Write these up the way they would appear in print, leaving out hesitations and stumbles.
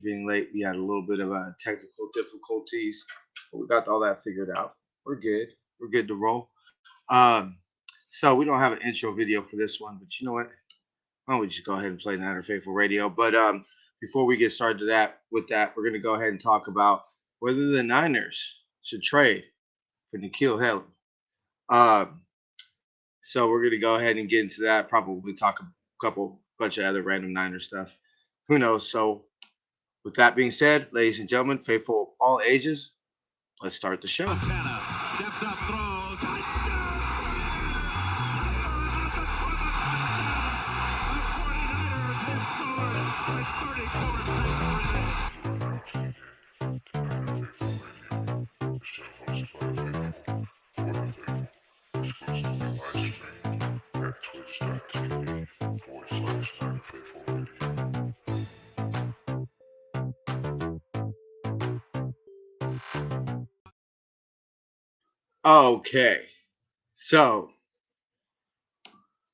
being late. We had a little bit of technical difficulties, but we got all that figured out. We're good. We're good to roll. Um, so we don't have an intro video for this one, but you know what? Why don't we just go ahead and play Niner Faithful Radio? But before we get started to that, with that, we're going to go ahead and talk about whether the Niners should trade for Nikhil Haley. Um, so we're going to go ahead and get into that. Probably talk a bunch of other random Niner stuff. Who knows? So with that being said, ladies and gentlemen, faithful of all ages, let's start the show. Montana steps up, throws. Okay, so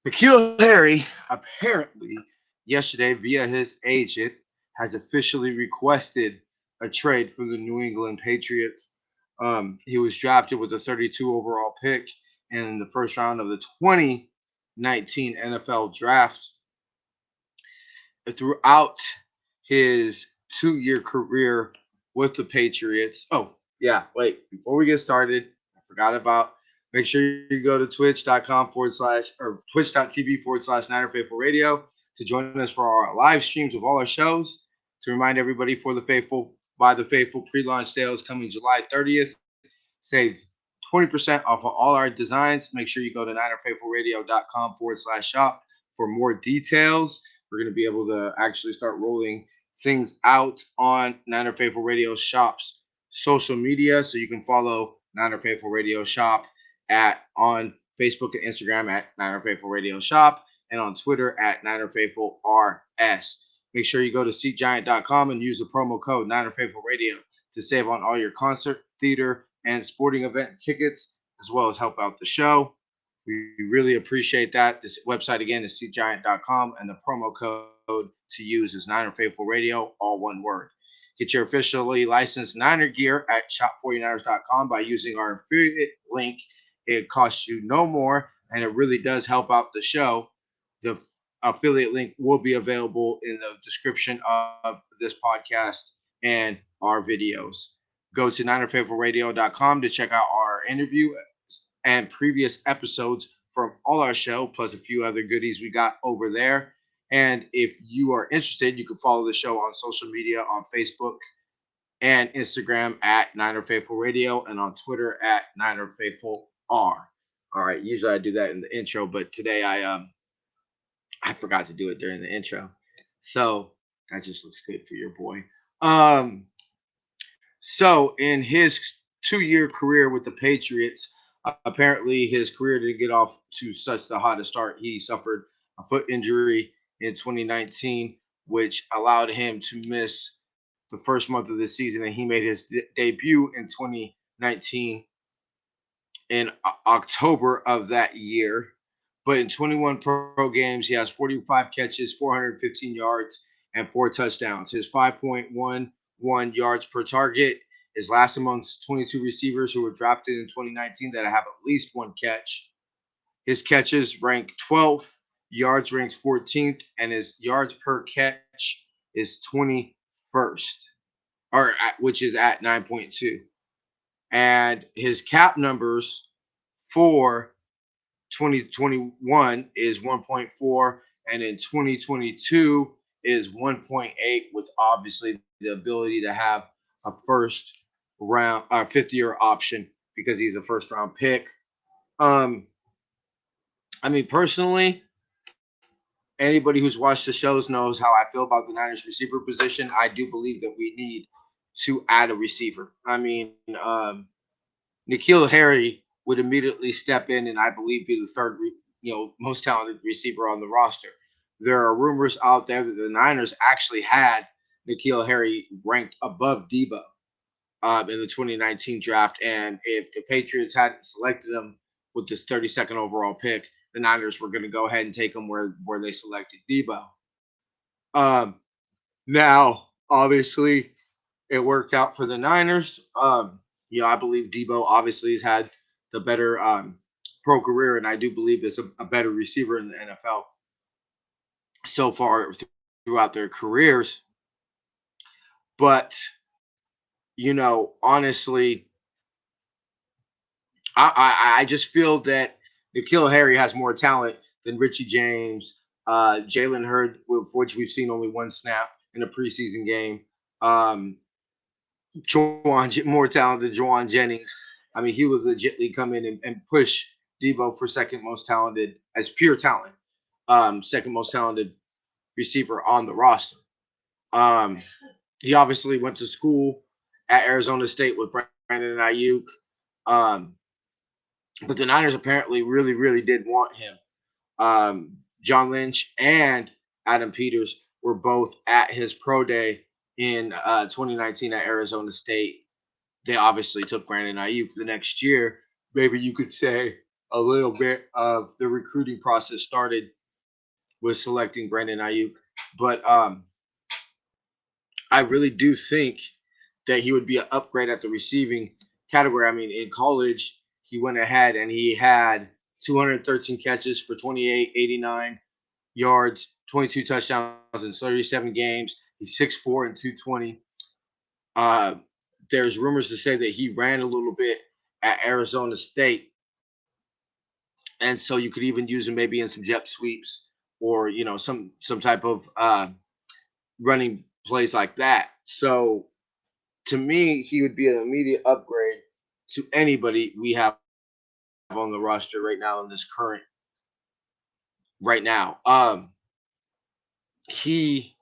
Nikhil Harry apparently yesterday via his agent has officially requested a trade from the New England Patriots. He was drafted with a 32 overall pick in the first round of the 2019 NFL draft. Throughout his 2 year career with the Patriots. Oh, yeah, wait, before we get started, I forgot about make sure you go to twitch.com/twitch.tv/Niner Faithful Radio to join us for our live streams of all our shows. To remind everybody, for the faithful, by the faithful pre-launch sales coming July 30th, save 20% off of all our designs. Make sure you go to ninerfaithfulradio.com/shop for more details. We're going to be able to actually start rolling things out on Niner Faithful Radio Shop's social media. So you can follow Niner Faithful Radio Shop at on Facebook and Instagram at Niner Faithful Radio Shop and on Twitter at Niner Faithful RS. Make sure you go to SeatGiant.com and use the promo code Niner Faithful Radio to save on all your concert, theater, and sporting event tickets, as well as help out the show. We really appreciate that. This website again is SeatGiant.com, and the promo code to use is Niner Faithful Radio, all one word. Get your officially licensed Niner gear at shop49ers.com by using our affiliate link. It costs you no more, and it really does help out the show. The affiliate link will be available in the description of this podcast and our videos. Go to NinerFaithfulRadio.com to check out our interview and previous episodes from all our show, plus a few other goodies we got over there. And if you are interested, you can follow the show on social media on Facebook and Instagram at Niner Faithful Radio and on Twitter at Niner Faithful R. All right, usually I do that in the intro, but today I forgot to do it during the intro. So that just looks good for your boy. Um, so in his 2 year career with the Patriots, apparently his career didn't get off to such the hottest start. He suffered a foot injury in 2019, which allowed him to miss the first month of the season, and he made his debut in 2019 in October of that year. But in 21 pro games, he has 45 catches, 415 yards, and 4 touchdowns. His 5.11 yards per target is last amongst 22 receivers who were drafted in 2019 that have at least one catch. His catches rank 12th, yards ranks 14th, and his yards per catch is 21st, which is at 9.2. And his cap numbers for 2021 is 1.4, and in 2022 is 1.8, with obviously the ability to have a first round or fifth year option because he's a first round pick. Um, I mean, personally, anybody who's watched the shows knows how I feel about the Niners receiver position. I do believe that we need to add a receiver. I mean, Nikhil Harry would immediately step in and I believe be the third, most talented receiver on the roster. There are rumors out there that the Niners actually had Nikhil Harry ranked above Debo in the 2019 draft, and if the Patriots hadn't selected him with this 32nd overall pick, the Niners were going to go ahead and take him where they selected Debo. Um, now Obviously, it worked out for the Niners. I believe Debo obviously has had the better pro career, and I do believe is a better receiver in the NFL so far throughout their careers. But honestly, I just feel that N'Keal Harry has more talent than Richie James, Jalen Hurd, for which we've seen only one snap in a preseason game. Um, more talented than Juwan Jennings. I mean, he would legitly come in and push Debo for second most talented as pure talent, second most talented receiver on the roster. Um, he obviously went to school at Arizona State with Brandon Ayuk. Um, but the Niners apparently really, really did want him. John Lynch and Adam Peters were both at his pro day in 2019 at Arizona State. They obviously took Brandon Ayuk the next year. Maybe you could say a little bit of the recruiting process started with selecting Brandon Ayuk. But I really do think that he would be an upgrade at the receiving category. I mean, in college, he went ahead and he had 213 catches for 2889 yards, 22 touchdowns in 37 games. He's 6'4" and 220. Uh, there's rumors to say that he ran a little bit at Arizona State, and so you could even use him maybe in some jet sweeps or some type of running plays like that. So to me, he would be an immediate upgrade to anybody we have on the roster right now in this current right now. He,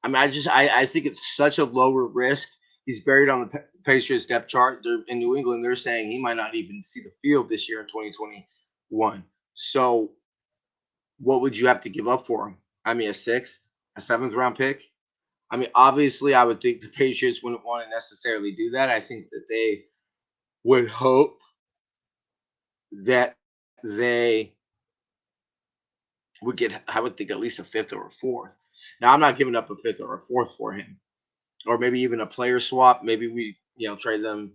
I mean, I think it's such a lower risk. He's buried on the Patriots depth chart. They're in New England. They're saying he might not even see the field this year in 2021. So, what would you have to give up for him? I mean, a sixth, a seventh round pick. I mean, obviously, I would think the Patriots wouldn't want to necessarily do that. I think that they would hope that they would get, I would think, at least a fifth or a fourth. Now, I'm not giving up a fifth or a fourth for him, or maybe even a player swap. Maybe we, trade them,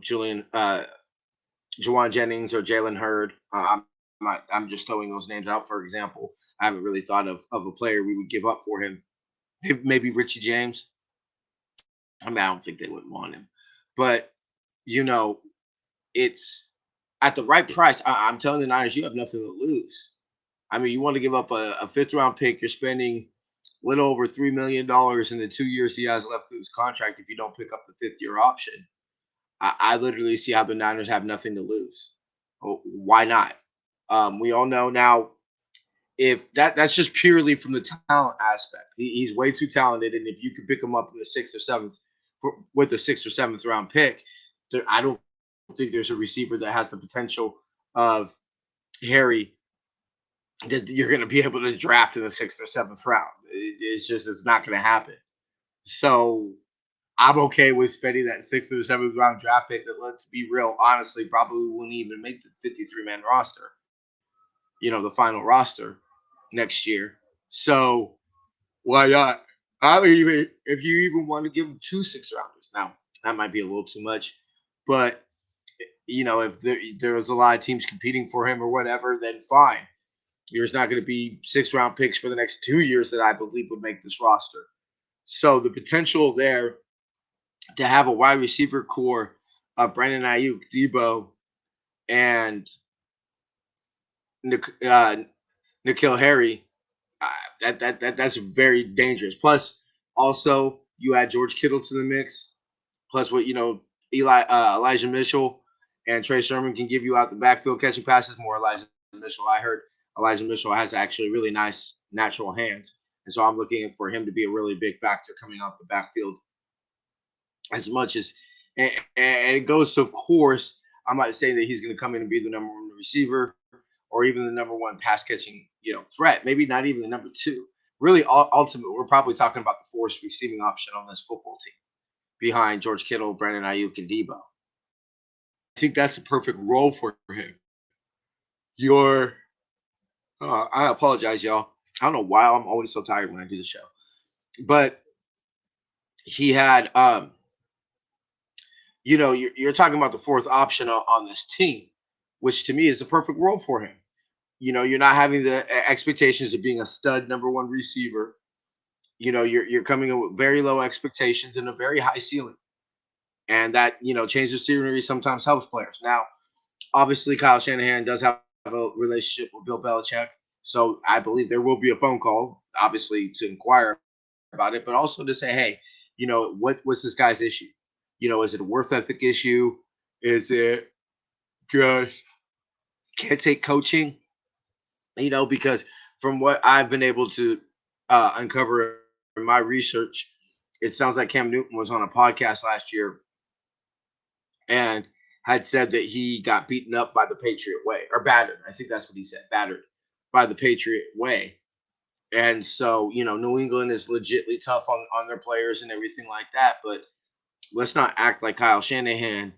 Julian, Juwan Jennings or Jalen Hurd. I'm just throwing those names out for example. I haven't really thought of a player we would give up for him. Maybe Richie James. I mean, I don't think they would want him, but you know, it's at the right price. I'm telling the Niners, you have nothing to lose. I mean, you want to give up a fifth round pick, you're spending a little over $3 million in the 2 years he has left of his contract if you don't pick up the fifth year option. I literally see how the Niners have nothing to lose. Oh, why not? We all know now if that's just purely from the talent aspect. He's way too talented, and if you could pick him up in the sixth or seventh with a sixth or seventh round pick, I don't think there's a receiver that has the potential of Harry that you're going to be able to draft in the sixth or seventh round. It's not going to happen. So I'm okay with spending that sixth or seventh round draft pick that, let's be real, honestly, probably wouldn't even make the 53-man roster, the final roster next year. So why not? I mean, even if you even want to give them two six rounders, now that might be a little too much, but if there's a lot of teams competing for him or whatever, then fine. There's not going to be 6 round picks for the next 2 years that I believe would make this roster. So the potential there to have a wide receiver core of Brandon Ayuk, Debo, and N'Keal Harry, that's very dangerous. Plus, also you add George Kittle to the mix. Plus, what Elijah Mitchell and Trey Sermon can give you out the backfield catching passes. More Elijah Mitchell. I heard Elijah Mitchell has actually really nice natural hands, and so I'm looking for him to be a really big factor coming off the backfield. As much as, and it goes to, of course, I'm not saying that he's going to come in and be the number one receiver or even the number one pass catching, threat. Maybe not even the number two. Really, ultimately, we're probably talking about the fourth receiving option on this football team behind George Kittle, Brandon Ayuk, and Debo. I think that's the perfect role for him. Your, I apologize, y'all. I don't know why I'm always so tired when I do the show, but he had you're talking about the fourth option on this team, which to me is the perfect role for him. You're not having the expectations of being a stud number one receiver. You're coming in with very low expectations and a very high ceiling. And that, change of scenery sometimes helps players. Now, obviously Kyle Shanahan does have a relationship with Bill Belichick. So I believe there will be a phone call, obviously, to inquire about it, but also to say, hey, what's this guy's issue? Is it a worth ethic issue? Is it just can't take coaching? Because from what I've been able to uncover in my research, it sounds like Cam Newton was on a podcast last year and had said that he got beaten up by the Patriot way or battered. I think that's what he said, battered by the Patriot way. And so, New England is legitly tough on their players and everything like that. But let's not act like Kyle Shanahan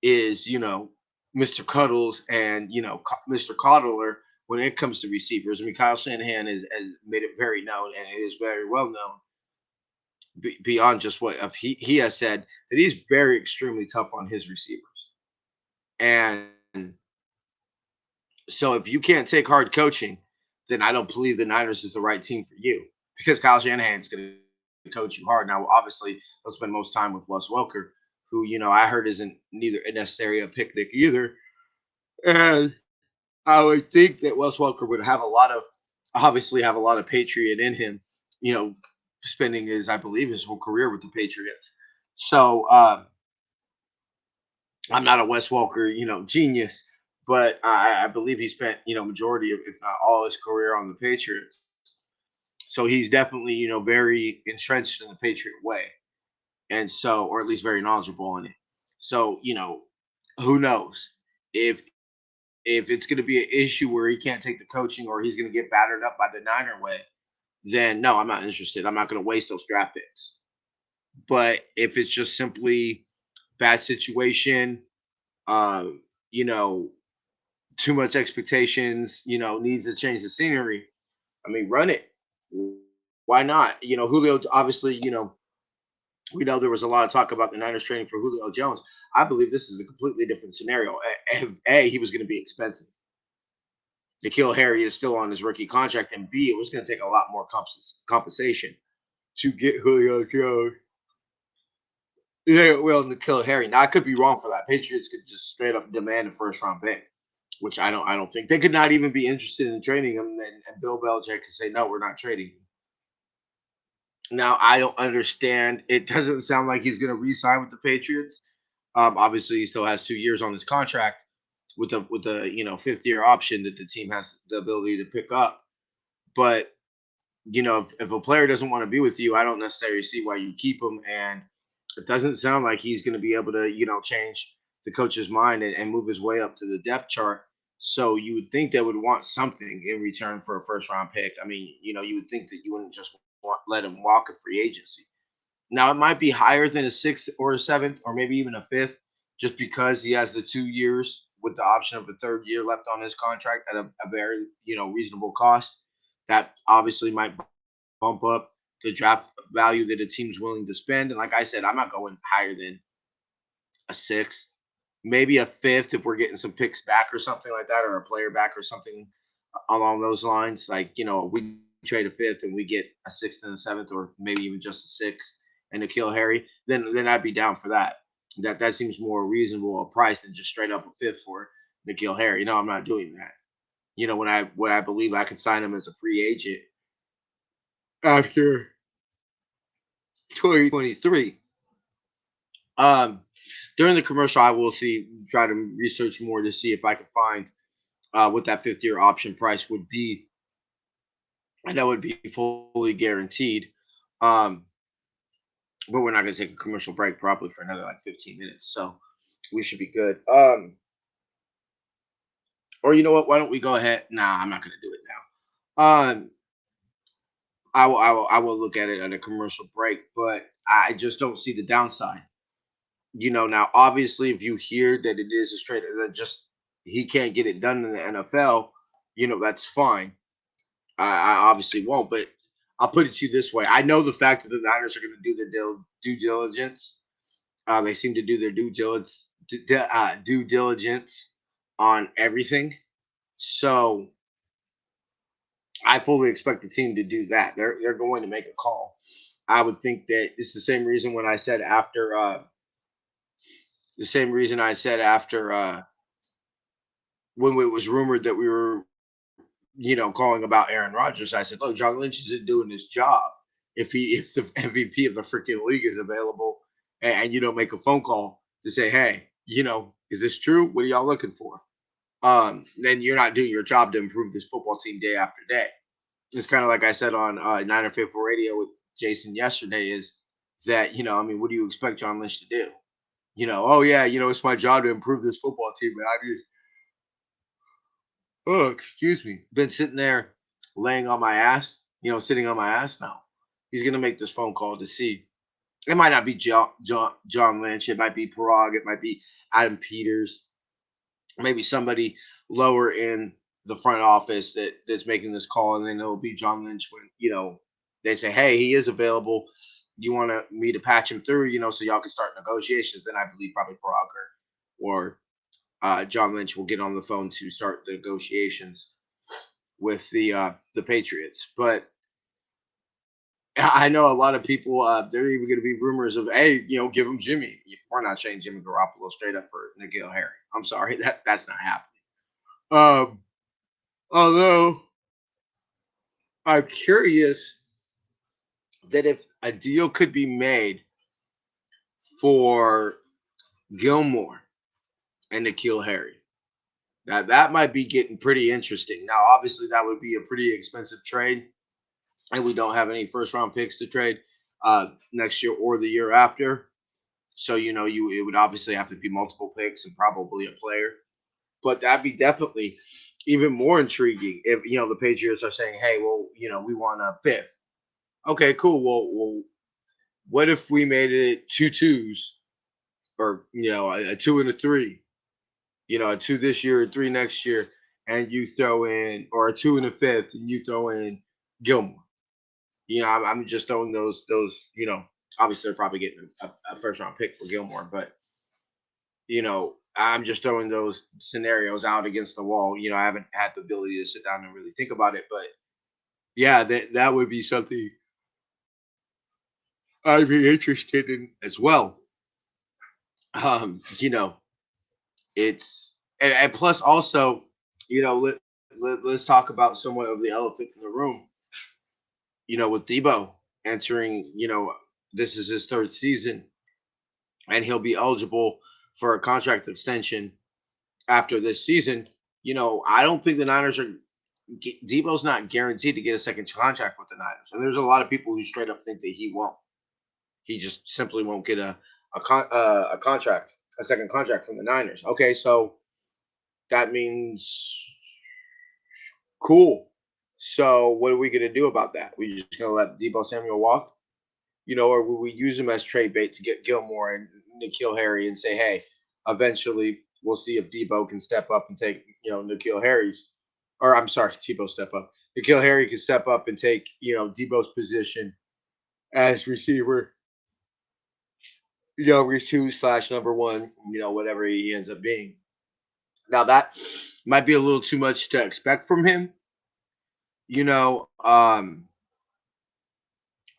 is, Mr. Cuddles and, Mr. Coddler when it comes to receivers. I mean, Kyle Shanahan has made it very known, and it is very well known beyond just what he has said that he's very extremely tough on his receivers. And so if you can't take hard coaching, then I don't believe the Niners is the right team for you because Kyle Shanahan's going to coach you hard. Now, obviously, he'll spend most time with Wes Welker, who I heard isn't neither necessarily a picnic either. And I would think that Wes Welker would have obviously have a lot of Patriot in him, you know, spending I believe, his whole career with the Patriots. So I'm not a Wes Welker, genius, but I believe he spent, majority of, if not all his career on the Patriots. So he's definitely, very entrenched in the Patriot way. And so, or at least very knowledgeable on it. So, who knows if it's going to be an issue where he can't take the coaching or he's going to get battered up by the Niner way, then no, I'm not interested. I'm not going to waste those draft picks. But if it's just simply bad situation, um, you know, too much expectations, needs to change the scenery. I mean, run it. Why not? Julio, obviously, we know there was a lot of talk about the Niners trading for Julio Jones. I believe this is a completely different scenario. A, he was going to be expensive. N'Keal Harry is still on his rookie contract, and B, it was going to take a lot more compensation to get Julio Jones. Yeah, well, N'Keal Harry. Now I could be wrong for that. Patriots could just straight up demand a first round pick, which I don't think they could not even be interested in trading him. And Bill Belichick could say, no, we're not trading him. Now I don't understand. It doesn't sound like he's going to re-sign with the Patriots. Obviously, he still has 2 years on his contract with a fifth year option that the team has the ability to pick up. But if a player doesn't want to be with you, I don't necessarily see why you keep him. And it doesn't sound like he's going to be able to change the coach's mind and move his way up to the depth chart. So you would think they would want something in return for a first round pick. I mean, you would think that you wouldn't just let him walk a free agency. Now it might be higher than a sixth or a seventh or maybe even a fifth, just because he has the 2 years with the option of a third year left on his contract at a very reasonable cost. That obviously might bump up the draft value that a team's willing to spend. And like I said, I'm not going higher than a sixth, maybe a fifth if we're getting some picks back or something like that, or a player back or something along those lines. Like, we trade a fifth and we get a sixth and a seventh, or maybe even just a sixth and N'Keal Harry, then I'd be down for that. That seems more reasonable a price than just straight up a fifth for N'Keal Harry. No, I'm not doing that. When I believe I could sign him as a free agent after 2023. Um, During the commercial, I will try to research more to see if I can find what that fifth year option price would be, and that would be fully guaranteed. Um, but we're not going to take a commercial break probably for another like 15 minutes, so we should be good. Or you know what? Why don't we go ahead? Nah, I'm not going to do it now. I will look at it at a commercial break, but I just don't see the downside. Now obviously, if you hear that it is a straight that just he can't get it done in the NFL, that's fine. I obviously won't, but I'll put it to you this way: I know the fact that the Niners are going to do their due diligence. They seem to do their due diligence on everything. So I fully expect the team to do that. They're going to make a call. I would think that it's the same reason when I said after the same reason I said after when it was rumored that we were calling about Aaron Rodgers. I said, look, John Lynch isn't doing his job. If the MVP of the freaking league is available and you don't make a phone call to say, hey, is this true? What are y'all looking for? Then you're not doing your job to improve this football team day after day. It's kind of like I said on Niner Faithful Radio with Jason yesterday is that, I mean, what do you expect John Lynch to do? Oh yeah, it's my job to improve this football team. And I just, oh, excuse me, been sitting there laying on my ass, sitting on my ass now. He's gonna make this phone call to see. It might not be John Lynch. It might be Parag. It might be Adam Peters. Maybe somebody lower in the front office that's making this call, and then it'll be John Lynch when they say, "Hey, he is available. You want me to patch him through, so y'all can start negotiations." Then I believe probably Parag or John Lynch will get on the phone to start the negotiations with the Patriots. But I know a lot of people. There are even going to be rumors of, hey, give him Jimmy. We're not saying Jimmy Garoppolo straight up for N'Keal Harry. I'm sorry, that's not happening. Although I'm curious that if a deal could be made for Gilmore and N'Keal Harry, now that might be getting pretty interesting. Now, obviously, that would be a pretty expensive trade, and we don't have any first round picks to trade next year or the year after. So it would obviously have to be multiple picks and probably a player. But that'd be definitely even more intriguing if the Patriots are saying, "Hey, well, we want a fifth." Okay, cool. Well, what if we made it two twos, or a two and a three? A two this year, a three next year, and you throw in, or a two and a fifth, and you throw in Gilmore. I'm just throwing those. Obviously they're probably getting a first round pick for Gilmore, but I'm just throwing those scenarios out against the wall. I haven't had the ability to sit down and really think about it, but yeah, that would be something I'd be interested in as well. Um, you know, it's and plus also, let's talk about somewhat of the elephant in the room. With Debo entering, this is his third season, and he'll be eligible for a contract extension after this season. I don't think the Niners are. Debo's not guaranteed to get a second contract with the Niners, and there's a lot of people who straight up think that he won't. He just simply won't get a contract, a second contract from the Niners. Okay, so that means cool. So what are we gonna do about that? We just gonna let Debo Samuel walk, or will we use him as trade bait to get Gilmore and N'Keal Harry and say, hey, eventually we'll see if Debo can step up and take N'Keal Harry's, or I'm sorry, Debo step up. N'Keal Harry can step up and take Debo's position as receiver, two slash number one, whatever he ends up being. Now that might be a little too much to expect from him. You know, um,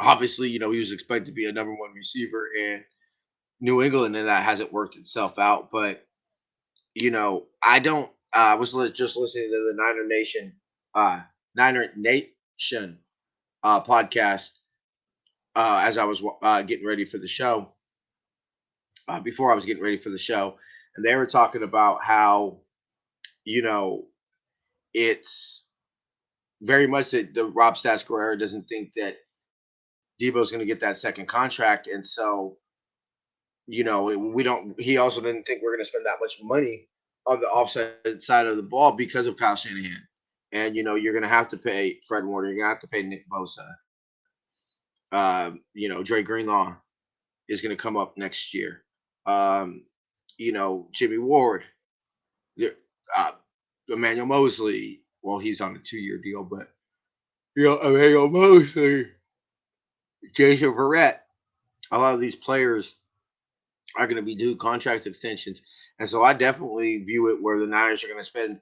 Obviously, he was expected to be a number one receiver in New England, and that hasn't worked itself out. But I don't. I was just listening to the Niner Nation podcast as I was getting ready for the show. Before I was getting ready for the show, and they were talking about how you know it's very much that the Rob Stats Guerrero doesn't think that Debo's going to get that second contract, and so we don't. He also didn't think we're going to spend that much money on the offside side of the ball because of Kyle Shanahan. And you're going to have to pay Fred Warner. You're going to have to pay Nick Bosa. Dre Greenlaw is going to come up next year. Jimmy Ward, uh, Emmanuel Mosley. Well, he's on a 2-year deal, but Emmanuel Mosley, Jason Verrett. A lot of these players are going to be due contract extensions. And so I definitely view it where the Niners are going to spend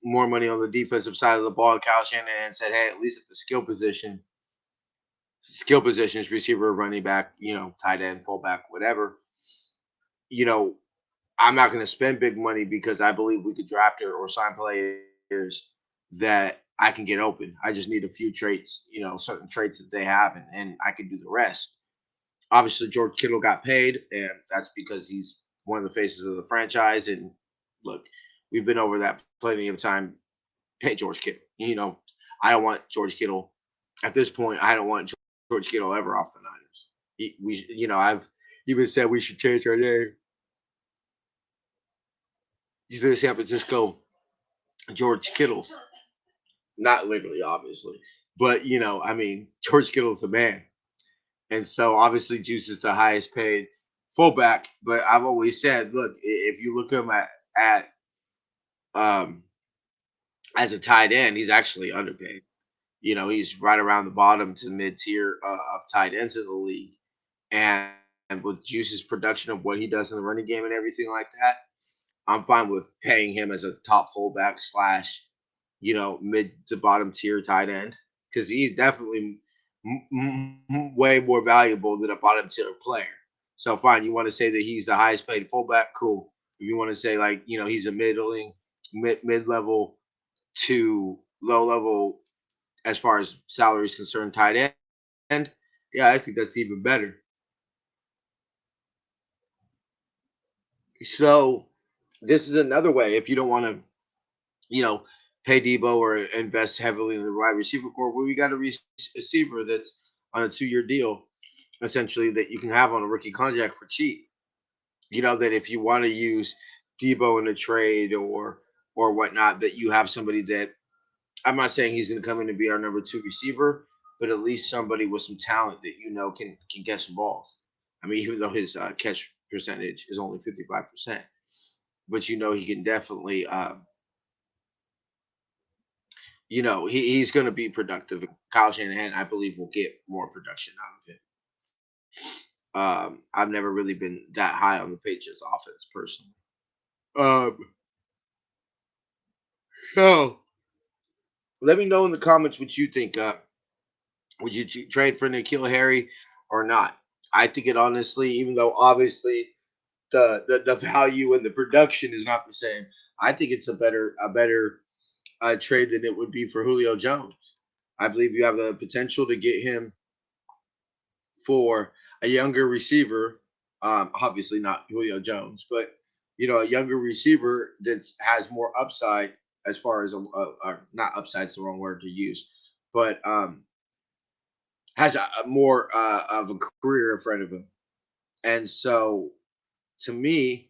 more money on the defensive side of the ball. And Kyle Shanahan said, hey, at least at the skill positions, receiver, running back, tight end, fullback, whatever, you know, I'm not going to spend big money because I believe we could draft or sign players that I can get open. I just need a few traits, certain traits that they have, and I can do the rest. Obviously, George Kittle got paid, and that's because he's one of the faces of the franchise. And look, we've been over that plenty of time. Pay George Kittle. I don't want George Kittle at this point. I don't want George Kittle ever off the Niners. I've even said we should change our name to the San Francisco George Kittles. Not literally, obviously, but George Kittle's the man. And so obviously Juice is the highest paid fullback. But I've always said, look, if you look him at um as a tight end, he's actually underpaid. He's right around the bottom to mid tier of tight ends in the league. And with Juice's production of what he does in the running game and everything like that, I'm fine with paying him as a top fullback slash, mid to bottom tier tight end because he's definitely way more valuable than a bottom tier player. So fine, you want to say that he's the highest paid fullback, cool. If you want to say like he's a mid level to low level as far as salary is concerned, tight end, yeah, I think that's even better. So this is another way if you don't want to, pay Debo or invest heavily in the wide receiver core. Well, we got a receiver that's on a 2-year deal, essentially that you can have on a rookie contract for cheap. That if you want to use Debo in a trade or whatnot, that you have somebody that I'm not saying he's going to come in and be our number 2 receiver, but at least somebody with some talent that can get some balls. I mean, even though his catch percentage is only 55%, but he can definitely he's going to be productive. Kyle Shanahan, I believe, will get more production out of it. I've never really been that high on the Patriots offense personally. Um, so let me know in the comments what you think. Would you trade for N'Keal Harry or not? I think it honestly, even though obviously the value and the production is not the same, I think it's a better trade than it would be for Julio Jones. I believe you have the potential to get him for a younger receiver. Obviously not Julio Jones, but a younger receiver that has more upside as far as not upside's the wrong word to use, but has a more of a career in front of him. And so, to me,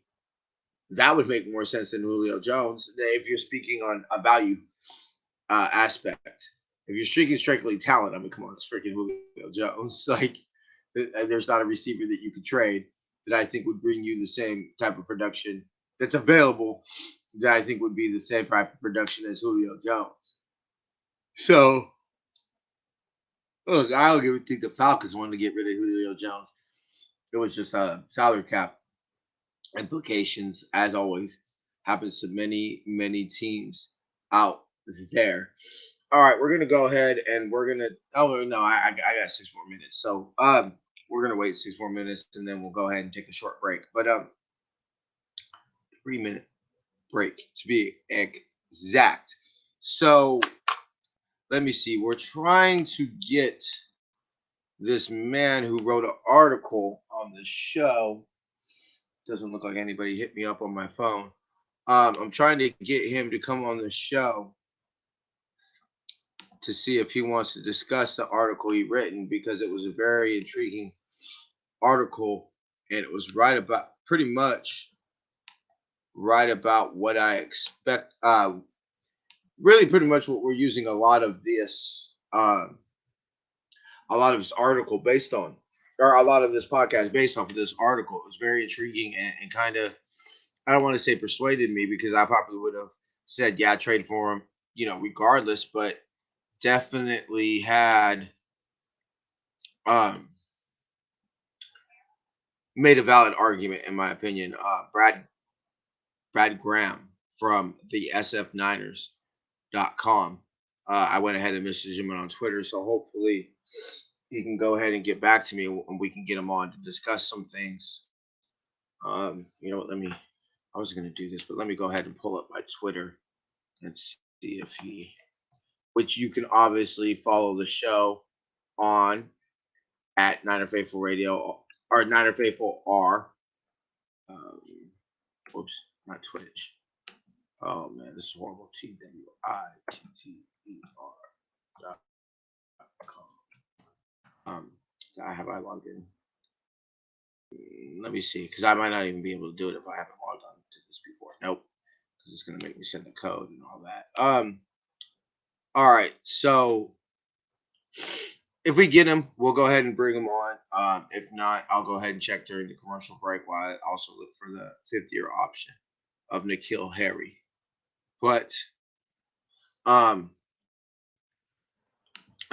that would make more sense than Julio Jones if you're speaking on a value aspect. If you're speaking strictly talent, I mean, come on, it's freaking Julio Jones. Like, there's not a receiver that you could trade that I think would bring you the same type of production that's available that I think would be the same type of production as Julio Jones. So, look, I don't even think the Falcons wanted to get rid of Julio Jones. It was just salary cap implications, as always, happens to many, many teams out there. All right, we're gonna go ahead and we're gonna. Oh no, I got 6 more minutes. So we're gonna wait 6 more minutes and then we'll go ahead and take a short break. But 3 minute break to be exact. So let me see. We're trying to get this man who wrote an article on the show. Doesn't look like anybody hit me up on my phone. I'm trying to get him to come on the show to see if he wants to discuss the article he written because it was a very intriguing article and it was pretty much right about what I expect. Really, pretty much what we're using a lot of this article based on, or a lot of this podcast based off of this article. It was very intriguing and kind of, I don't want to say persuaded me because I probably would have said, yeah, trade for him, regardless. But definitely had made a valid argument, in my opinion. Brad Graham from the sfniners.com. I went ahead and messaged him on Twitter, so hopefully he can go ahead and get back to me and we can get him on to discuss some things. You know what? I was going to do this, but let me go ahead and pull up my Twitter and see if which you can obviously follow the show on at Niner Faithful Radio or Niner Faithful R. Whoops, not Twitch. Oh man, this is horrible. TWITTR.com. Have I logged in? Let me see, because I might not even be able to do it if I haven't logged on to this before. Nope, because it's gonna make me send a code and all that. All right, so if we get him, we'll go ahead and bring him on. If not, I'll go ahead and check during the commercial break while I also look for the 5th-year option of N'Keal Harry. But I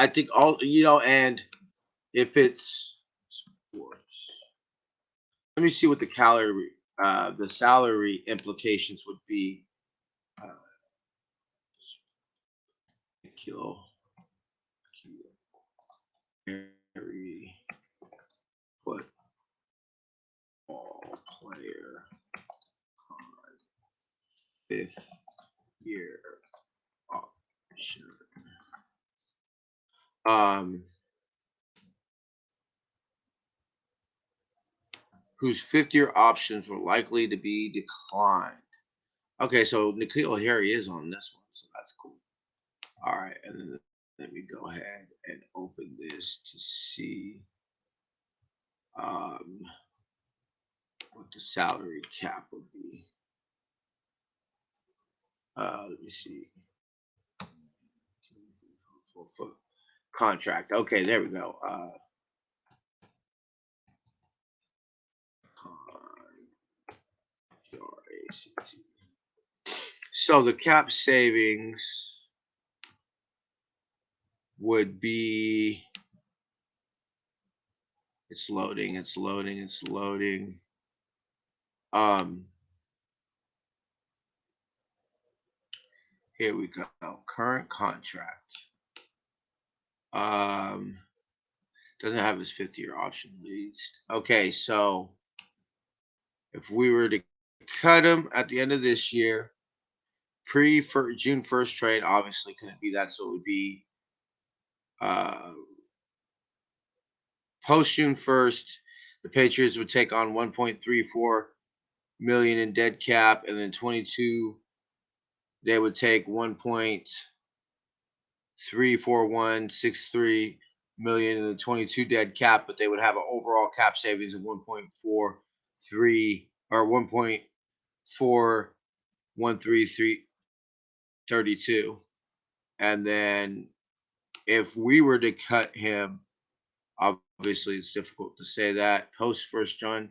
think and if it's sports, let me see what the salary implications would be. N'Keal Harry, football player, 5th-year option. Whose 5th-year options were likely to be declined. Okay, so N'Keal Harry is on this one, so that's cool. All right, and then let me go ahead and open this to see what the salary cap would be. Let me see. For contract. Okay, there we go. So the cap savings would be. It's loading. Here we go. Current contract. Doesn't have his 5th-year option leased. Okay, so if we were to cut him at the end of this year, June 1st trade, obviously couldn't be that, so it would be post June 1st. The Patriots would take on $1.34 million in dead cap, and then 22 they would take $1.34163 million in the 22 dead cap, but they would have an overall cap savings of 1.43 or 1.413332. And then if we were to cut him, obviously it's difficult to say that post first run,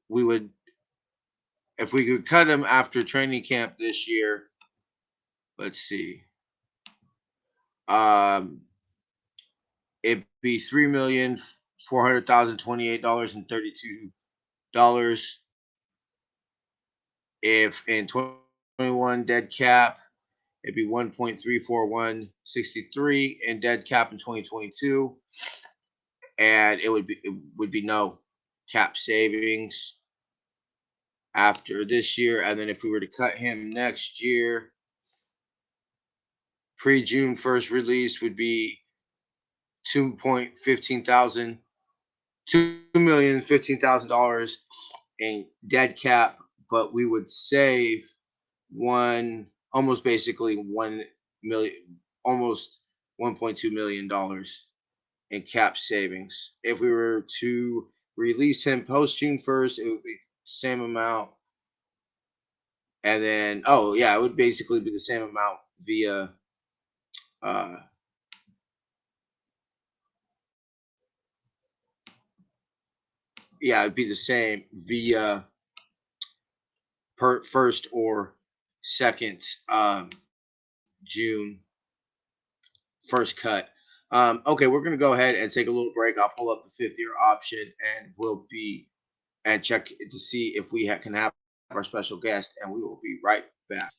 we would, if we could cut him after training camp this year, let's see, it'd be $3,400,028.32. If in 2021 dead cap, it'd be 1.34163 in dead cap in 2022, and it would be no cap savings after this year. And then if we were to cut him next year, pre-June 1st release would be $2,015,000 in dead cap, but we would save almost $1.2 million in cap savings. If we were to release him post June 1st, it would be the same amount. And then, it would basically be the same amount via it'd be the same via first or second June first cut. Okay, we're gonna go ahead and take a little break. I'll pull up the fifth year option, and we'll be and check to see if we can have our special guest, and we will be right back.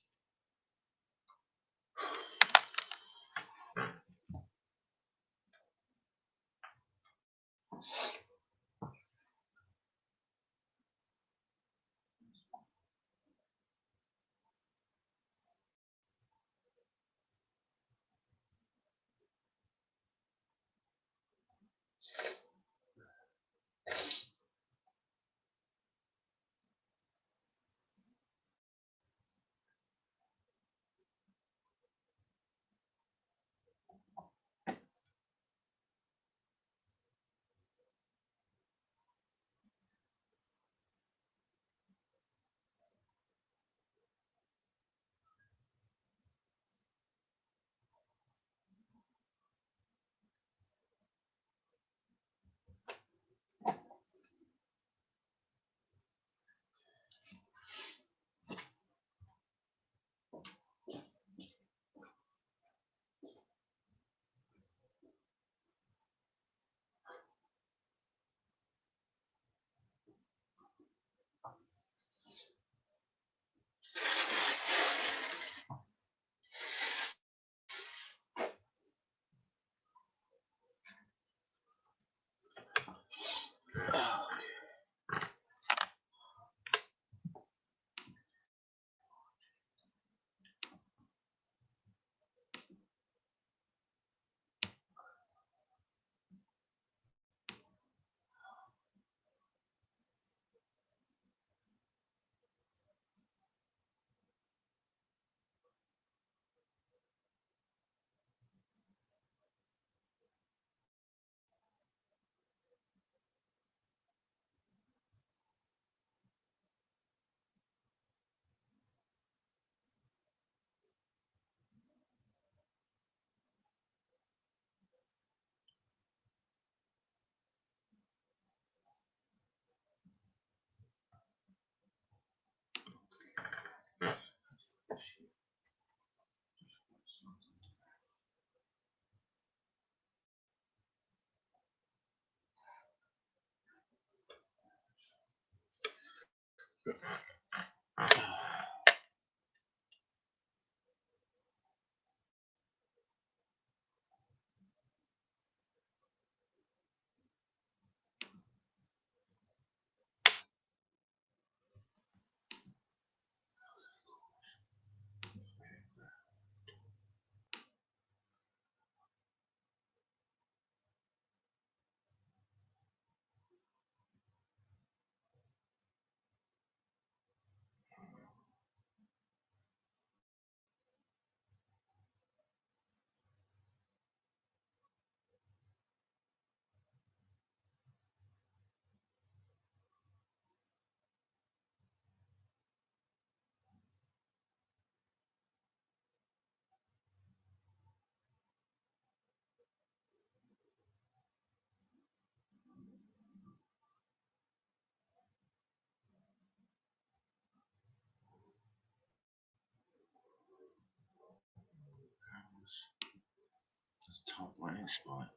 This top landing spot.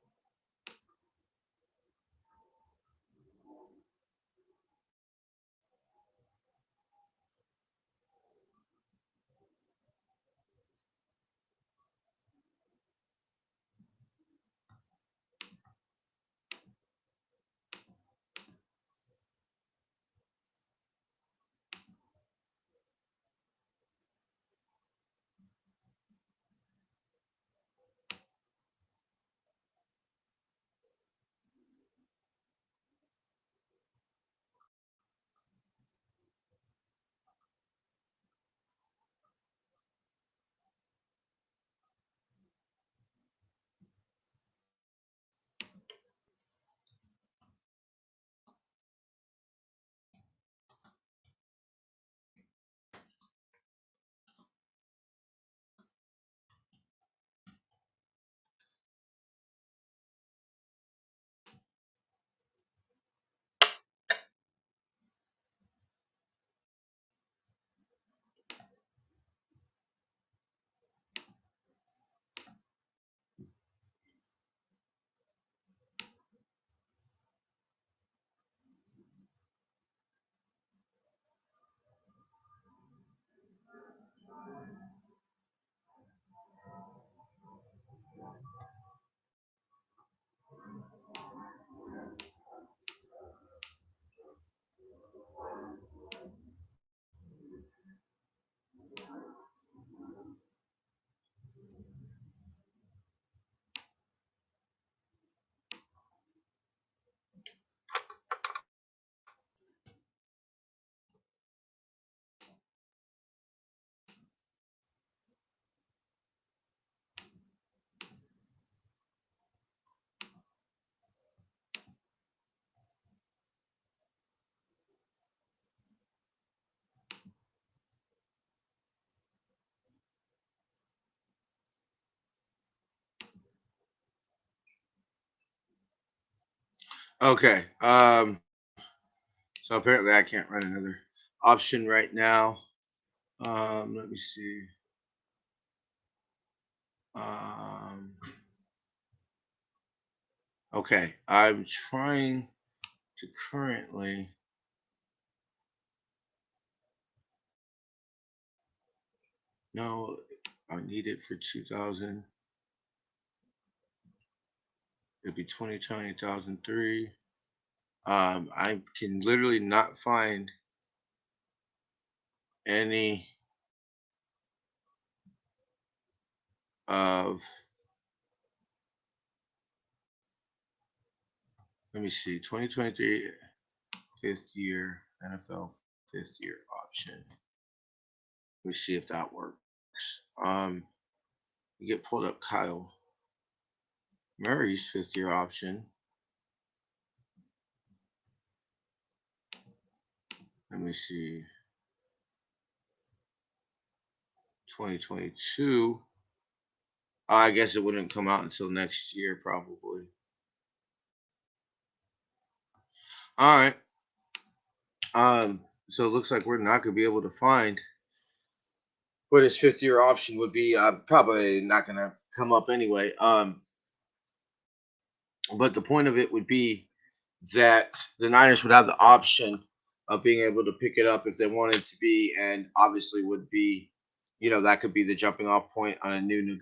Okay. So apparently I can't run another option right now. Let me see. Um, okay. I'm trying to currently. No, I need it for 2000. It'd be 2020, 2003. I can literally not find any of. Let me see. 2023 fifth year NFL fifth year option. Let me see if that works. You get pulled up Kyle Murray's fifth year option. Let me see. 2022. I guess it wouldn't come out until next year, probably. All right. So it looks like we're not gonna be able to find what his fifth year option would be. Probably not gonna come up anyway. But the point of it would be that the Niners would have the option of being able to pick it up if they wanted to be, and obviously would be, that could be the jumping off point on a new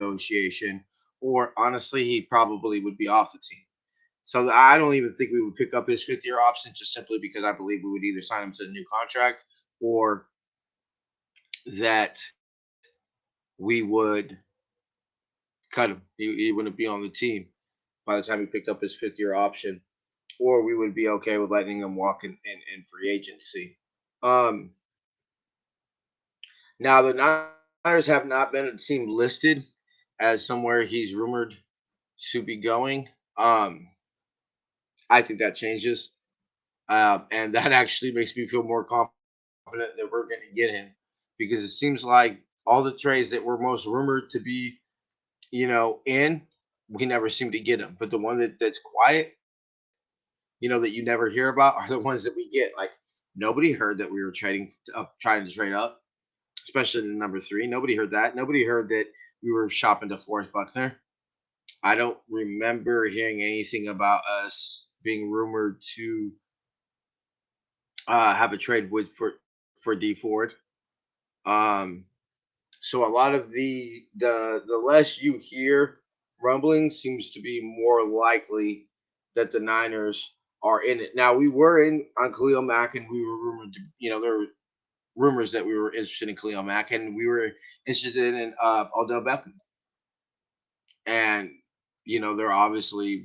negotiation. Or honestly, he probably would be off the team. So I don't even think we would pick up his fifth year option just simply because I believe we would either sign him to a new contract or that we would cut him. He wouldn't be on the team by the time he picked up his fifth year option, or we would be okay with letting him walk in free agency. Um, Now, the Niners have not been a team listed as somewhere he's rumored to be going. I think that changes. And that actually makes me feel more confident that we're going to get him because it seems like all the trades that were most rumored to be, in, we never seem to get them. But the one that's quiet, that you never hear about are the ones that we get. Like nobody heard that we were trading up, trying to trade up, especially in number three. Nobody heard that. Nobody heard that we were shopping to Forrest Buckner. I don't remember hearing anything about us being rumored to have a trade with for D Ford. Um, so a lot of the less you hear rumbling seems to be more likely that the Niners are in it. Now we were in on Khalil Mack, and we were rumored to, there were rumors that we were interested in Khalil Mack, and we were interested in Odell Beckham. And there are obviously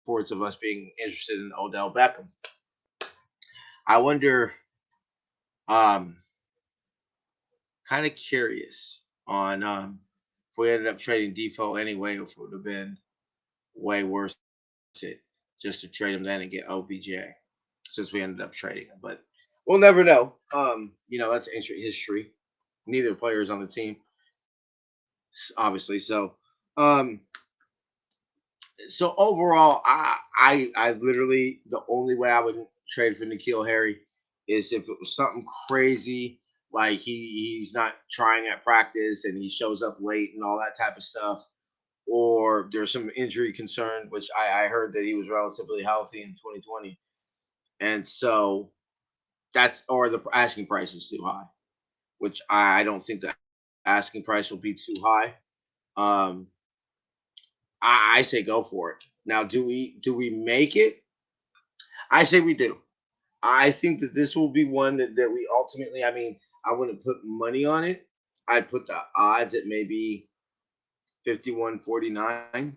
reports of us being interested in Odell Beckham. I wonder, um, kind of curious on if we ended up trading Defoe anyway, if it would have been way worth it just to trade him then and get OBJ since we ended up trading him. But we'll never know. That's ancient history. Neither player is on the team, obviously. Um, so overall, I literally the only way I would trade for Nikhil Harry is if it was something crazy like he's not trying at practice and he shows up late and all that type of stuff, or there's some injury concern, which I heard that he was relatively healthy in 2020, and so that's or the asking price is too high, which I don't think the asking price will be too high. Um, I say go for it. Now, do we make it? I say we do. I think that this will be one that we ultimately. I mean, I wouldn't put money on it. I'd put the odds at maybe 51-49.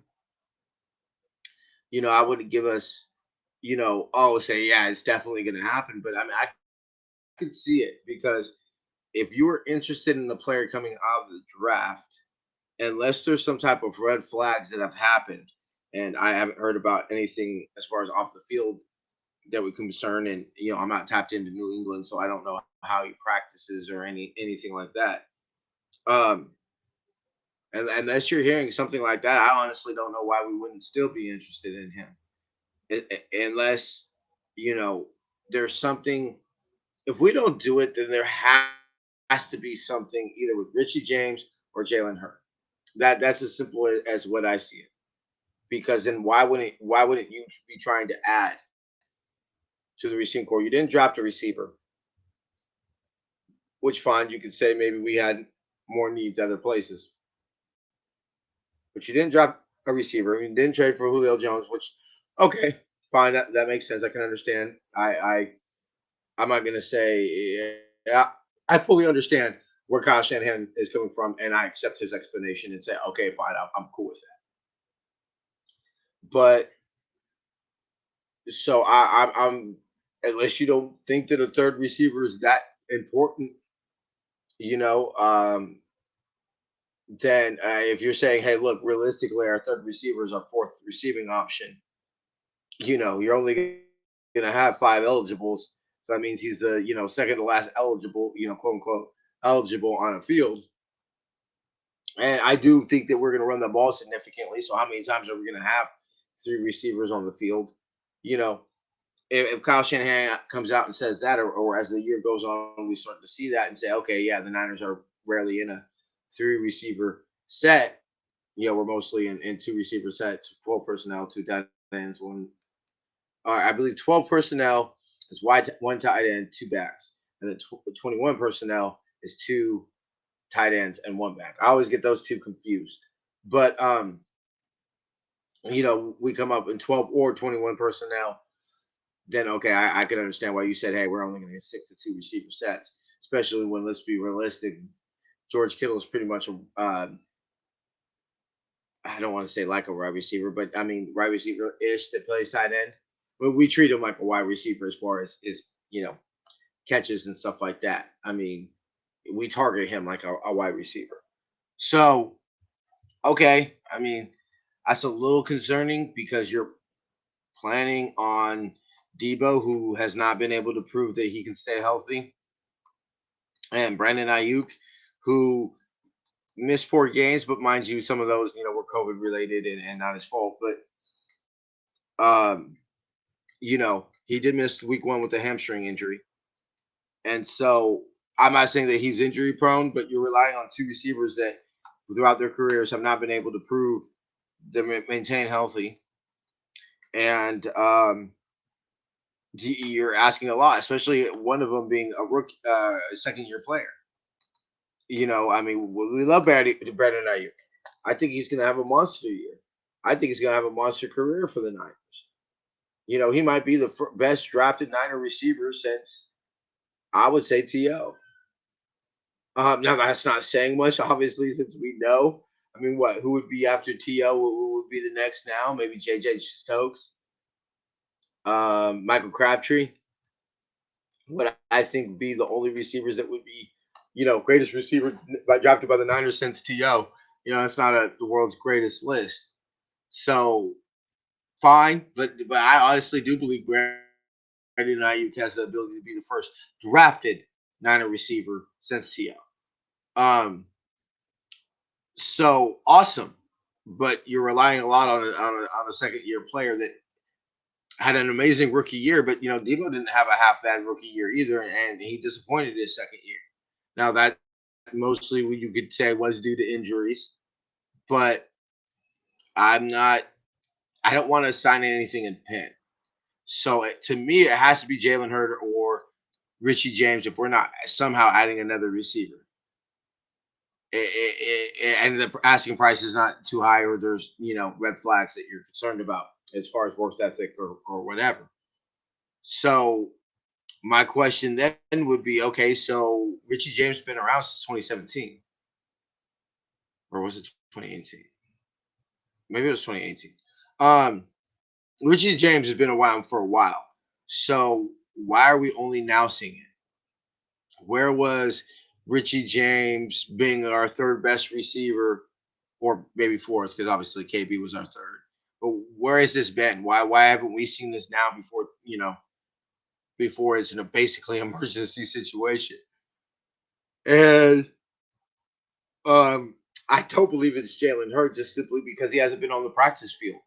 I wouldn't give us, say yeah, it's definitely going to happen. But I mean, I could see it because if you were interested in the player coming out of the draft, unless there's some type of red flags that have happened, and I haven't heard about anything as far as off the field that would concern. And I'm not tapped into New England, so I don't know how he practices or anything like that. Um, and unless you're hearing something like that, I honestly don't know why we wouldn't still be interested in him. unless you know there's something. If we don't do it, then there has to be something either with Richie James or Jalen Hurd. That's as simple as what I see it. Because then why wouldn't you be trying to add to the receiving core? You didn't draft a receiver, which fine you could say maybe we had more needs other places, but you didn't draft a receiver. You didn't trade for Julio Jones, which okay, fine, that makes sense. I can understand. I'm not gonna say yeah, I fully understand where Kyle Shanahan is coming from, and I accept his explanation and say, okay, fine, I'm cool with that. But so I'm unless you don't think that a third receiver is that important, you know, then if you're saying, hey, look, realistically, our third receiver is our fourth receiving option, you're only going to have five eligibles. So that means he's the, second to last eligible, quote unquote, eligible on a field. And I do think that we're going to run the ball significantly. So how many times are we going to have three receivers on the field? You know, if Kyle Shanahan comes out and says that, or as the year goes on, we start to see that and say, okay, yeah, the Niners are rarely in a three receiver set. We're mostly in two receiver sets, 12 personnel, two tight ends, one. I believe 12 personnel is one tight end, two backs, and then 21 personnel is two tight ends and one back. I always get those two confused, but we come up in 12 or 21 personnel. Then okay, I can understand why you said, hey, we're only going to stick to two receiver sets, especially when, let's be realistic, George Kittle is pretty much a I don't want to say like a wide receiver, but I mean wide receiver ish that plays tight end. But we treat him like a wide receiver as far as catches and stuff like that. I mean, we target him like a wide receiver. So okay, I mean that's a little concerning because you're planning on Debo, who has not been able to prove that he can stay healthy, and Brandon Ayuk, who missed 4 games, but mind you, some of those were COVID related and not his fault. But he did miss week 1 with a hamstring injury, and so I'm not saying that he's injury prone, but you're relying on two receivers that throughout their careers have not been able to prove they maintain healthy, and you're asking a lot, especially one of them being a rookie, second year player. I mean, we love Brandon Ayuk. I think he's going to have a monster year. I think he's going to have a monster career for the Niners. He might be the best drafted Niner receiver since I would say T.O. Now that's not saying much, obviously, since we know. I mean, what? Who would be after T.O.? Who would be the next now? Maybe J.J. Stokes, Michael Crabtree. What I think be the only receivers that would be, greatest receiver drafted by the Niners since T.O. It's not the world's greatest list. So fine, but I honestly do believe Brandon Ayuk has the ability to be the first drafted Niner receiver since T.O. So awesome, but you're relying a lot on a second year player that had an amazing rookie year, but Debo didn't have a half bad rookie year either, and he disappointed his second year. Now that mostly what you could say was due to injuries, but I'm not. I don't want to sign anything in pen. So to me, it has to be Jalen Hurd or Richie James if we're not somehow adding another receiver. And the asking price is not too high, or there's red flags that you're concerned about as far as work ethic or whatever. So my question then would be, okay, so Richie James been around since 2017, or was it 2018? Maybe it was 2018. Um, Richie James has been around for a while. So why are we only now seeing it? Where was Richie James being our third best receiver, or maybe fourth, because obviously KB was our third. But where has this been? Why haven't we seen this now before it's in a basically emergency situation? And I don't believe it's Jalen Hurts just simply because he hasn't been on the practice field.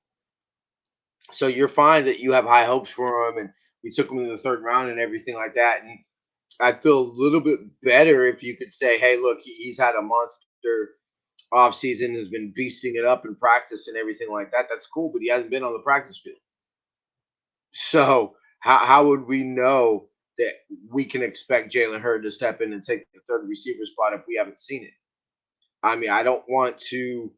So you're fine that you have high hopes for him, and we took him in the third round and everything like that. And I'd feel a little bit better if you could say, "Hey, look, he's had a monster off season, has been beasting it up in practice and everything like that." That's cool, but he hasn't been on the practice field. So how would we know that we can expect Jalen Hurd to step in and take the third receiver spot if we haven't seen it? I mean, I don't want to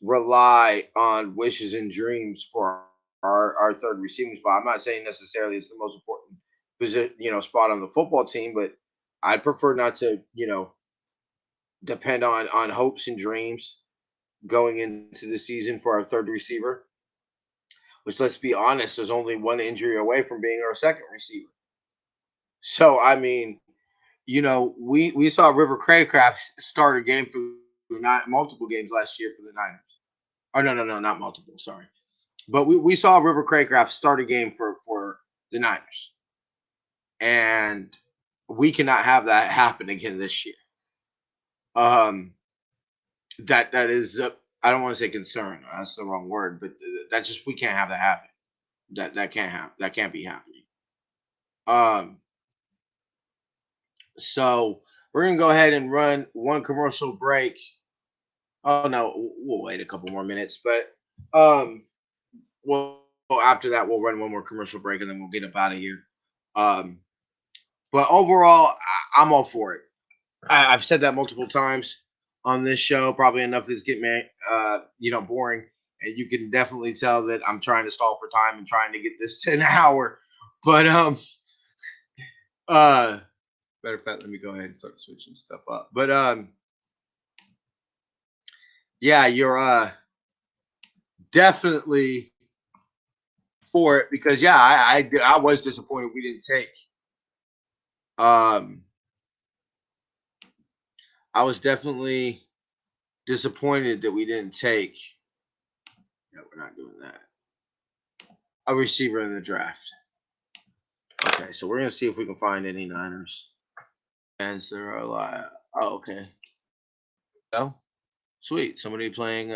rely on wishes and dreams for our third receiving spot. I'm not saying necessarily it's the most important position, spot on the football team, but I'd prefer not to, depend on hopes and dreams going into the season for our third receiver. Which, let's be honest, is only one injury away from being our second receiver. So, I mean, we saw River Craycraft start a game for not multiple games last year for the Niners. Oh no, not multiple. Sorry, but we saw River Craycraft start a game for the Niners, and we cannot have that happen again this year. Um, that is I don't want to say concern. That's the wrong word, but that's just we can't have that happen. That can't happen. That can't be happening. Um, so we're gonna go ahead and run one commercial break. Oh no, we'll wait a couple more minutes, but um, well after that we'll run one more commercial break and then we'll get up out of here. Um, but overall, I'm all for it. I've said that multiple times on this show, probably enough that's getting me, boring. And you can definitely tell that I'm trying to stall for time and trying to get this to an hour. But uh, matter of fact, let me go ahead and start switching stuff up. But yeah, you're definitely for it because yeah, I was disappointed we didn't take. Um, I was definitely disappointed that we didn't take. No, we're not doing that. A receiver in the draft. Okay, so we're gonna see if we can find any Niners. And there are a lot. Oh, okay. Oh, sweet. Somebody playing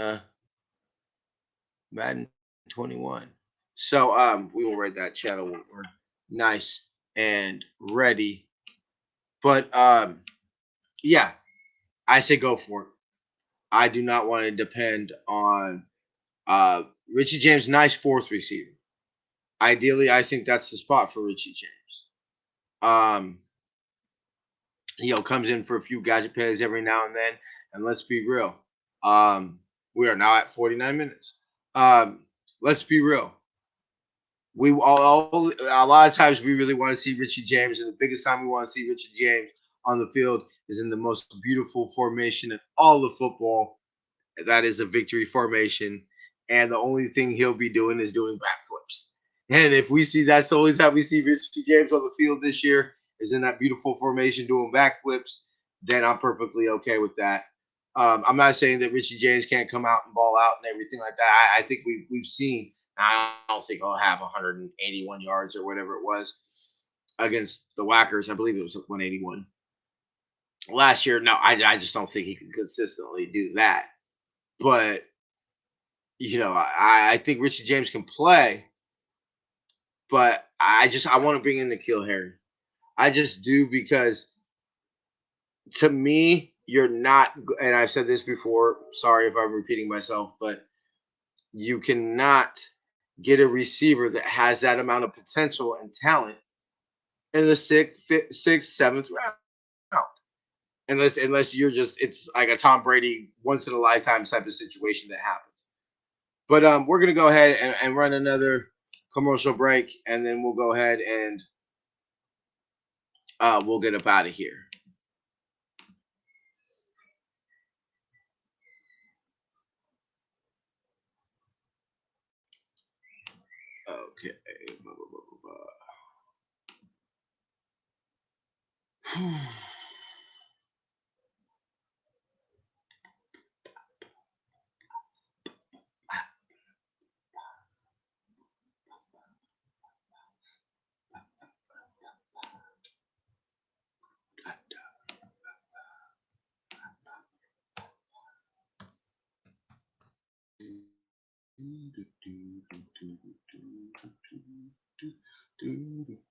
Madden 21. So we will write that channel. We're nice and ready. But yeah, I say go for it. I do not want to depend on Richie James, nice fourth receiver. Ideally, I think that's the spot for Richie James. Um, comes in for a few gadget plays every now and then. And let's be real. We are now at 49 minutes. Let's be real. We all a lot of times we really want to see Richie James, and the biggest time we want to see Richie James on the field is in the most beautiful formation in all of football. That is a victory formation, and the only thing he'll be doing is doing backflips. And if we see that's the only time we see Richie James on the field this year is in that beautiful formation doing backflips, then I'm perfectly okay with that. I'm not saying that Richie James can't come out and ball out and everything like that. I think we've seen. I don't think he'll have 181 yards or whatever it was against the Whackers. I believe it was 181 last year. No, I just don't think he can consistently do that. But I think Richie James can play, but I want to bring in N'Keal Harry. I just do because to me, you're not, and I've said this before. Sorry if I'm repeating myself, but you cannot get a receiver that has that amount of potential and talent in the sixth, seventh round. Unless you're just it's like a Tom Brady once in a lifetime type of situation that happens. But we're gonna go ahead and run another commercial break, and then we'll go ahead and we'll get up out of here. Okay. Blah, blah, blah, blah, blah.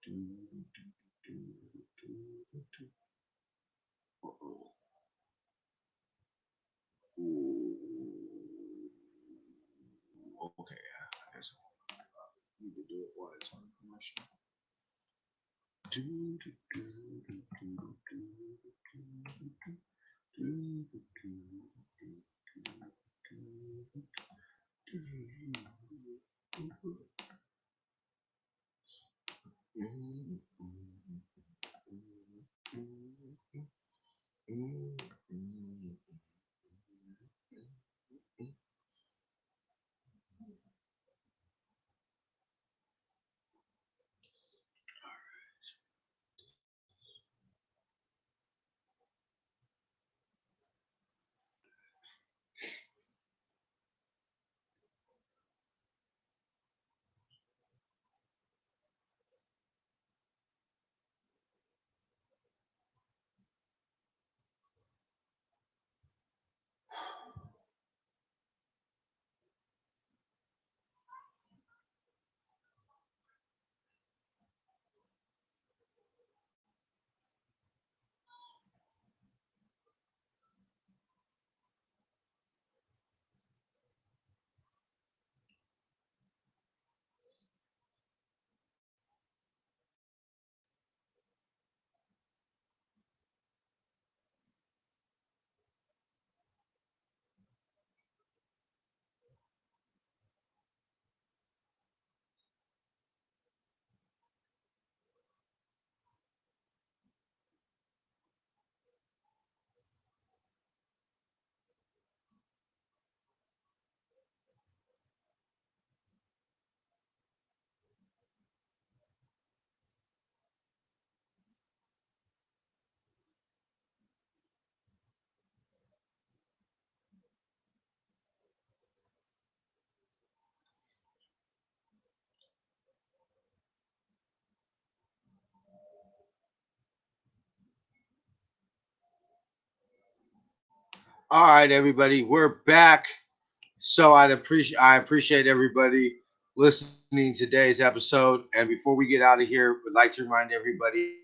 Uh-oh. Ooh. Okay, I guess I need to do it while it's on commercial. All right, everybody, we're back. So I appreciate everybody listening to today's episode. And before we get out of here, would like to remind everybody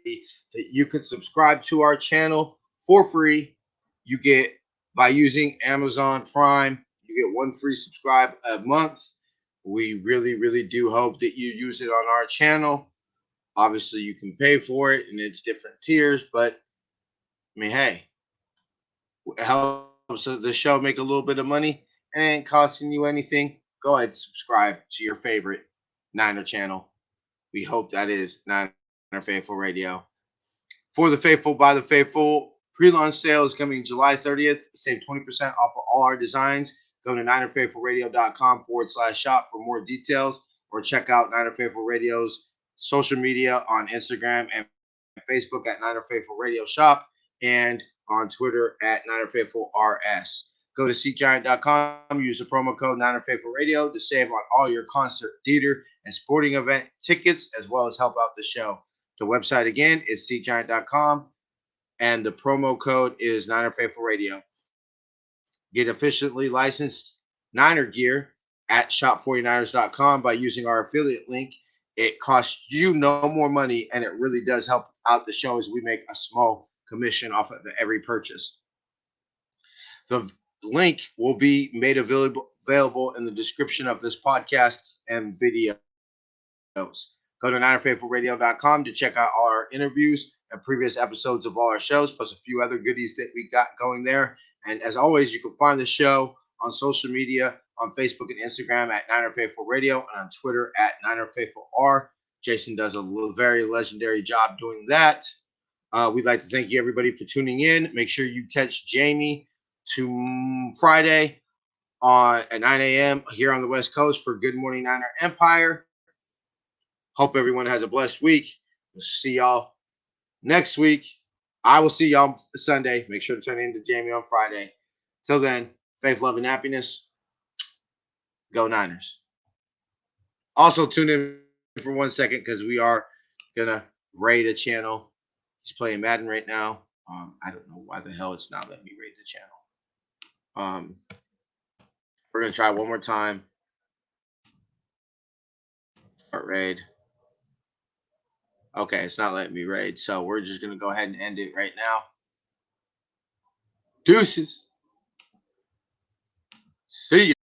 that you can subscribe to our channel for free. You get by using Amazon Prime, you get one free subscribe a month. We really, really do hope that you use it on our channel. Obviously, you can pay for it and it's different tiers, but I mean, hey, it helps the show make a little bit of money and it ain't costing you anything. Go ahead and subscribe to your favorite Niner channel. We hope that is Niner Faithful Radio. For the faithful, by the faithful, pre-launch sale is coming July 30th. Save 20% off of all our designs. Go to ninerfaithfulradio.com/shop for more details, or check out Niner Faithful Radio's social media on Instagram and Facebook at Niner Faithful Radio Shop, and on Twitter at Niner Faithful RS. Go to SeatGiant.com, use the promo code Niner Faithful Radio to save on all your concert, theater, and sporting event tickets, as well as help out the show. The website again is SeatGiant.com, and the promo code is Niner Faithful Radio. Get efficiently licensed Niner gear at shop49ers.com by using our affiliate link. It costs you no more money, and it really does help out the show as we make a small commission off of every purchase. The link will be made available in the description of this podcast and videos. Go to NinerFaithfulRadio.com to check out all our interviews and previous episodes of all our shows, plus a few other goodies that we got going there. And as always, you can find the show on social media, on Facebook and Instagram at Niner Faithful Radio, and on Twitter at Niner Faithful R. Jason does a very legendary job doing that. We'd like to thank you, everybody, for tuning in. Make sure you catch Jamie to Friday at 9 a.m. here on the West Coast for Good Morning Niner Empire. Hope everyone has a blessed week. We'll see y'all next week. I will see y'all Sunday. Make sure to turn in to Jamie on Friday. Till then, faith, love, and happiness. Go Niners. Also, tune in for 1 second because we are going to raid a channel. He's playing Madden right now. I don't know why the hell it's not letting me raid the channel. We're going to try one more time. Start raid. Okay, it's not letting me raid, so we're just gonna go ahead and end it right now. Deuces. See ya.